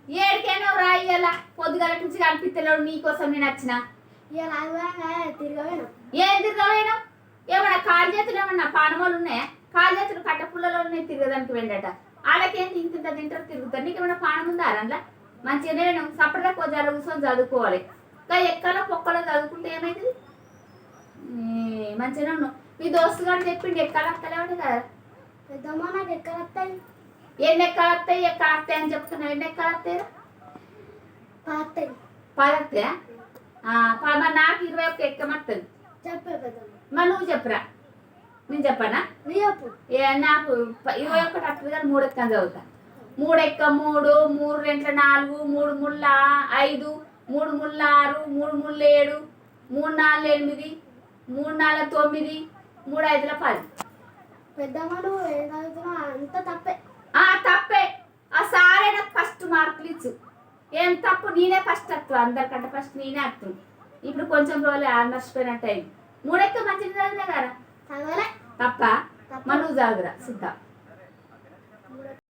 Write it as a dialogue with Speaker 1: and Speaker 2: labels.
Speaker 1: ఏడికైనా రాయ్యాల పొద్దుగాల నుంచి కనిపిస్తలేడు నీకోసం నేను వచ్చిన ఏం తిరగలేను ఏమన్నా కాలు చేతులు ఏమన్నా పానమాలు ఉన్నాయా కాలు చేతులు కట్టపుల్లలో ఉన్నాయి తిరగడానికి వెళ్ళట వాళ్ళకేం ఇంత తింటారు తిరుగుతారు నీకు ఏమన్నా పానం ఉందా అందులో మంచిగానే నేను సపరేట్గా కొంచెం కూర్చొని చదువుకోవాలి ఇంకా ఎక్కలో పొక్కలో చదువుకుంటే ఏమవుతుంది మంచిగానే ఉన్నావు మీ దోస్తు గారు చెప్పిండి ఎక్కలు వస్తలేవాడు కదా
Speaker 2: పెద్దమ్మ నాకు ఎక్కడ వస్తాయి
Speaker 1: ఎన్ని ఎక్కలు వస్తాయి అని చెప్తున్నావు ఎన్ని ఎక్కలు వస్తాయి
Speaker 2: వస్తాయి
Speaker 1: పదత్తయా మరి నాకు 21 ఎక్కమత్తది
Speaker 2: చెప్పే పెద్దమ్మ
Speaker 1: మరి నువ్వు చెప్పురా నేను చెప్పనా
Speaker 2: చెప్పు
Speaker 1: నాకు 21 వస్తుంది కానీ 3 ఎక్కని చదువుతా 3 ఎక్క 3 3 2 4 3 ముళ్ళ 5 3 ముళ్ళ 6 3 ముళ్ళ 7 3 4 8 3 4 9 3 5 10
Speaker 2: పెద్దమ్మ నువ్వు ఏం చదువుతున్నావు అంత తప్పే
Speaker 1: తప్పే ఆ సారే నాకు ఫస్ట్ మార్కులు ఇచ్చు ఏం తప్పు నేనే ఫస్ట్ వస్తాను అందరికంటే ఫస్ట్ నేనే వస్తాను ఇప్పుడు కొంచెం రోజులు నష్టపోయినట్టు అయింది 3 ఎక్క మంచిగా చదివినా కదా
Speaker 2: చదవలే
Speaker 1: తప్ప మనం చదువురా సిద్ధ